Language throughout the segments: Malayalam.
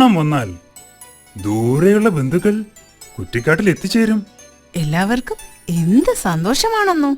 ഓണം വന്നാൽ ദൂരെയുള്ള ബന്ധുക്കൾ കുറ്റിക്കാട്ടിൽ എത്തിച്ചേരും. എല്ലാവർക്കും എന്ത് സന്തോഷമാണെന്നോ.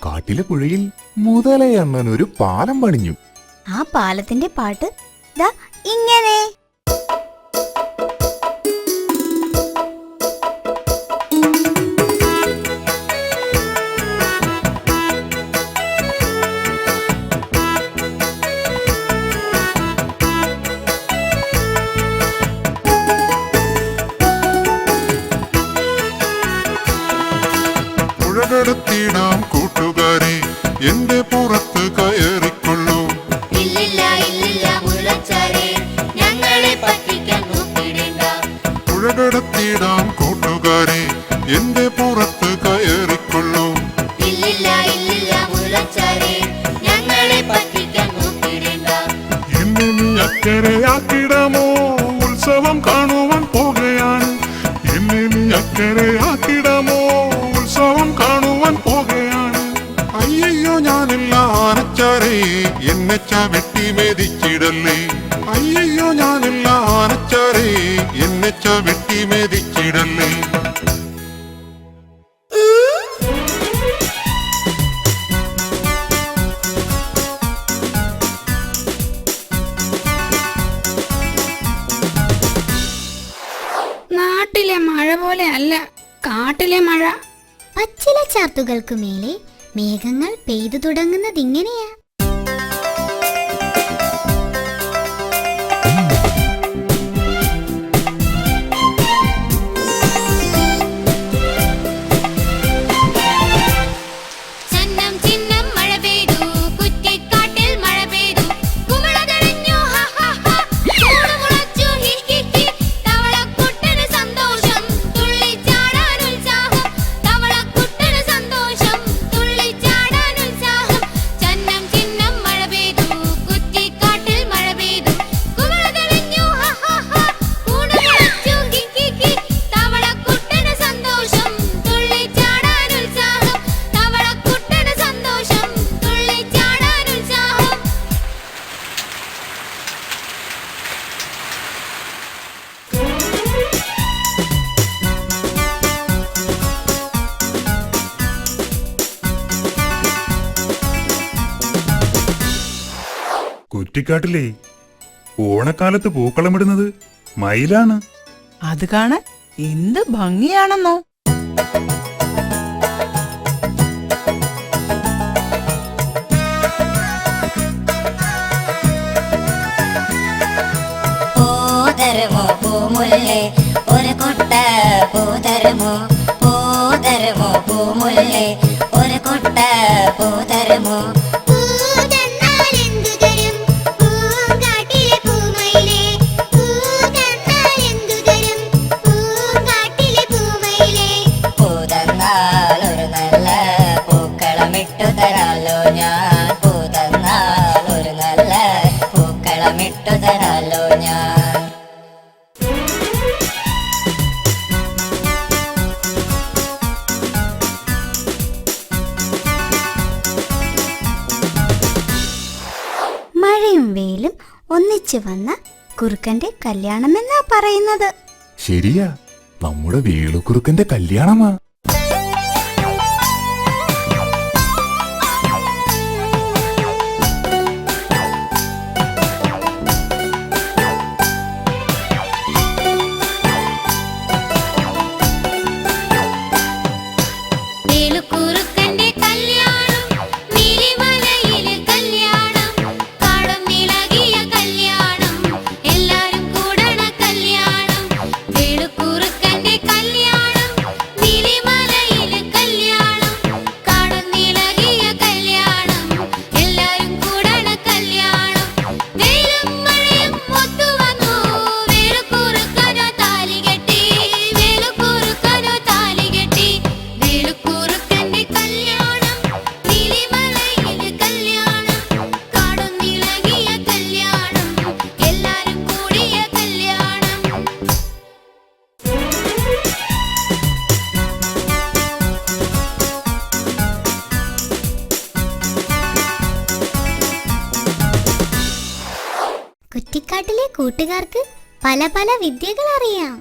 കാട്ടിലെ പുഴയിൽ മുതലയണ്ണൻ ഒരു പാലം പണിഞ്ഞു. ആ പാലത്തിന്റെ പാട്ട് ദാ ഇങ്ങനെ. പുഴകടത്തിടാം കൂട്ടുകാരെ, എന്റെ പുറത്ത് കയറിക്കൊള്ളൂ. ഇല്ലില്ല ഇല്ലില്ല മുല്ലച്ചാരെ, ഞങ്ങളെ പറ്റിക്കാൻ നോക്കിടേണ്ട. പുഴകടത്തിടാം കൂട്ടുകാരെ, എന്റെ പുറത്ത് കയറിക്കൊള്ളൂ. ഇല്ലില്ല ഇല്ലില്ല മുല്ലച്ചാരെ, ഞങ്ങളെ പറ്റിക്കാൻ നോക്കിടേണ്ട. എന്നെ നീ അക്കരയാക്കിടമോ, ഉത്സവം കാണുവാൻ പോകുകയാണ്. എന്നെ നീ അക്കരയാക്കിടമോ, ഉത്സവം കാണുവാൻ പോകുകയാണ്. അയ്യോ ഞാനില്ല ആനച്ചാരേ, എന്നെ ചവിട്ടി മെതിച്ചിടല്ലേ. അയ്യോ ഞാനില്ല ആനച്ചാരേ, എന്നെ ചവിട്ടി മെതിച്ചിടല്ലേ. നാട്ടിലെ മഴ പോലെ അല്ല കാട്ടിലെ മഴ. പച്ചില ചാർത്തുകൾക്ക് മേലെ മേഘങ്ങൾ പെയ്തു തുടങ്ങുന്നതിങ്ങനെയാ. കുറ്റിക്കാട്ടിലെ ഓണക്കാലത്ത് പൂക്കളമിടുന്നത് മയിലാണ്. അത് കാണാൻ എന്ത് ഭംഗിയാണെന്നോ. പൂതരുമോ പൂമുല്ലേ, ഒരു കൊട്ട പൂതരുമോ. പൂതരുമോ പൂമുല്ലേ, ഒരു കൊട്ട പൂതരുമോ. തരാലോ ഞാൻ, പൂതന്നാൽ ഒരു നല്ല പൂക്കളമിട്ടു തരാലോ ഞാൻ. മഴയും വെയിലും ഒന്നിച്ചു വന്ന കുറുക്കന്റെ കല്യാണമെന്നാ പറയുന്നത്. ശരിയാ, നമ്മുടെ വേളുക്കുറുക്കന്റെ കല്യാണമാ. വേലുക്കുറുക്കന്റെ കല്യാണം, നീലിമലയിലെ കല്യാണം, കാടും നിളകിയ കല്യാണം, എല്ലാരും കൂടണ കല്യാണം. വേലുക്കുറുക്കന്റെ കല്യാണം, നീലിമലയിലെ കല്യാണം, കാടും നിളകിയ കല്യാണം, എല്ലാരും കൂടണ കല്യാണം. വെയിലും മഴയും ഒത്തുവന്നു, വേലുക്കുറുക്കനോ താലി കെട്ടി, വേലുക്കുറുക്കനോ താലി കെട്ടി. വേലുക്കുറുക്കന്റെ കല്യാണം, നീലിമലയിലെ കല്യാണം, കാടും നിളകിയ കല്യാണം, എല്ലാരും കൂടിയ കല്യാണം. കുറ്റിക്കാട്ടിലെ കൂട്ടുകാർക്ക് പല പല വിദ്യകൾ അറിയാം.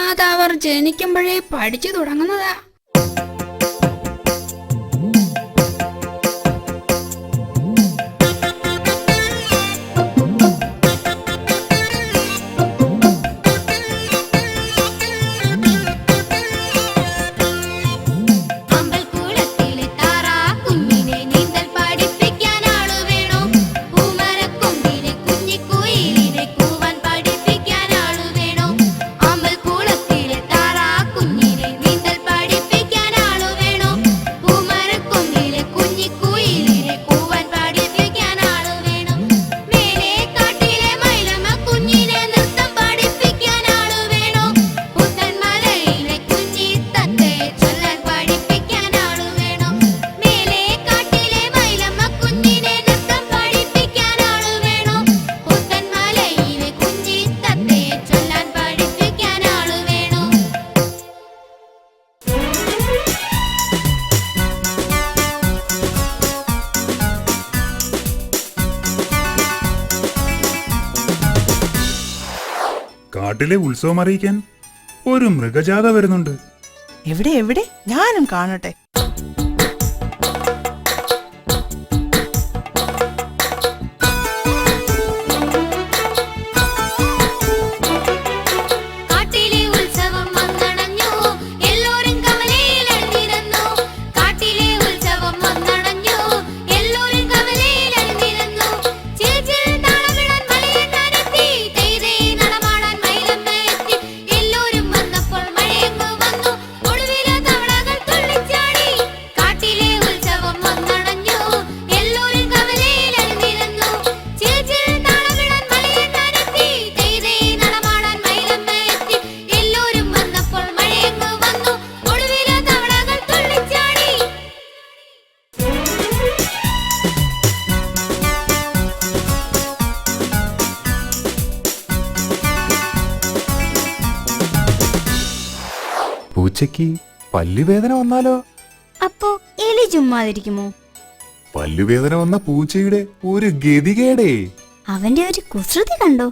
അതവർ ജനിക്കുമ്പോഴേ പഠിച്ചു തുടങ്ങുന്നതാ. അമ്പൽക്കുളത്തിലെ താറാ കുഞ്ഞിനെ നീന്തൽ പഠിപ്പിക്കാൻ ആളു വേണോ? പൂമരക്കൊമ്പിലെ കുഞ്ഞിക്കുയിലിനെ കൂവാൻ പഠിപ്പിക്കാൻ ആളു വേണോ? അമ്പൽക്കുളത്തിലെ താറാ കുഞ്ഞിനെ നീന്തൽ പഠിപ്പിക്കാൻ ആളു വേണോ? പൂമരക്കൊമ്പിലെ കുഞ്ഞിക്കുയിലിനെ കൂവാൻ പഠിപ്പിക്കാൻ ആളു വേണോ? മേലെ കാട്ടിലെ മൈലമ്മ കുഞ്ഞിനെ നൃത്തം പഠിപ്പിക്കാൻ ആളു വേണോ? പുത്തൻമലയിലെ കുഞ്ഞിത്തത്തയെ ചൊല്ലാൻ പഠിപ്പിക്കാൻ ആളു വേണോ? മേലെ കാട്ടിലെ മൈലമ്മ കുഞ്ഞിനെ നൃത്തം പഠിപ്പിക്കാൻ ആളു വേണോ? പുത്തൻമലയിലെ കുഞ്ഞിത്തത്തയെ ചൊല്ലാൻ പഠിപ്പിക്കാൻ ആളു വേണോ? കാട്ടിലെ ഉത്സവം അറിയിക്കാൻ ഒരു മൃഗജാഥ വരുന്നുണ്ട്. എവിടെ എവിടെ, ഞാനും കാണട്ടെ. കാട്ടിലെ ഉത്സവം വന്നണഞ്ഞു, എല്ലാരും കവലയിൽ അണിനിരന്നു. കാട്ടിലെ ഉത്സവം വന്നണഞ്ഞു, എല്ലാരും കവലയിൽ അണിനിരന്നു. ചിൽച്ചിൽ താളമിടാൻ മലയണ്ണാനെത്തി, തെയ്തേ നടമാടാൻ മയിലമ്മ എത്തി. എല്ലാരും വന്നപ്പോൾ മഴയങ്ങ് വന്നു, ഒടുവിലെ തവളകൾ തുള്ളിച്ചാടി. കാട്ടിലെ ഉത്സവം വന്നണഞ്ഞു, എല്ലാരും കവലയിൽ അണിനിരന്നു. ചിൽച്ചിൽ താളമിടാൻ മലയണ്ണാനെത്തി, തെയ്തേ നടമാടാൻ മയിലമ്മ എത്തി. എല്ലാരും വന്നപ്പോൾ മഴയങ്ങ് വന്നു, ഒടുവിലെ തവളകൾ തുള്ളിച്ചാടി. പൂച്ചയ്ക്ക് പല്ലുവേദന വന്നാലോ? അപ്പോ എലി ചുമ്മാതിരിക്കുമോ? പല്ലുവേദന വന്ന പൂച്ചയുടെ ഒരു ഗതികേടേ. അവന്റെ ഒരു കുസൃതി കണ്ടോ?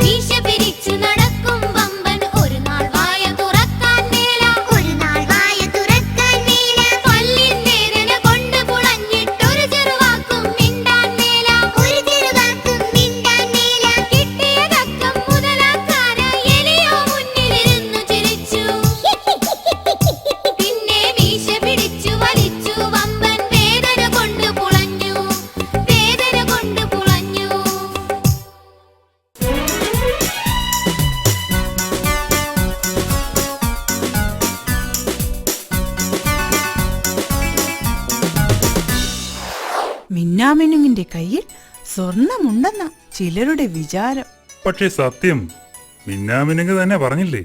മീശ പിരിച്ചു നടക്കും വമ്പൻ, ഒരു നാൾ വായ തുറക്കാൻ മേല, ഒരു നാൾ വായ തുറക്കാൻ മേല. പല്ലിൻ വേദന കൊണ്ട് പുളഞ്ഞിട്ടൊരു ചെറുവാക്കും മിണ്ടാൻ മേല, ഒരു ചെറുവാക്കും മിണ്ടാൻ മേല. കിട്ടിയതക്കം മുതലാക്കാര എലിയോ മുന്നിലിരുന്നു ചിരിച്ചു. പിന്നെ മീശ പിടിച്ചു വലിച്ചു വമ്പൻ, വേദന കൊണ്ട് പുളഞ്ഞു, വേദന കൊണ്ട് പുളഞ്ഞു. മിന്നാമിനുങ്ങിന്റെ കയ്യിൽ സ്വർണമുണ്ടെന്ന ചിലരുടെ വിചാരം. പക്ഷേ സത്യം മിന്നാമിനുങ്ങ് തന്നെ പറഞ്ഞില്ലേ,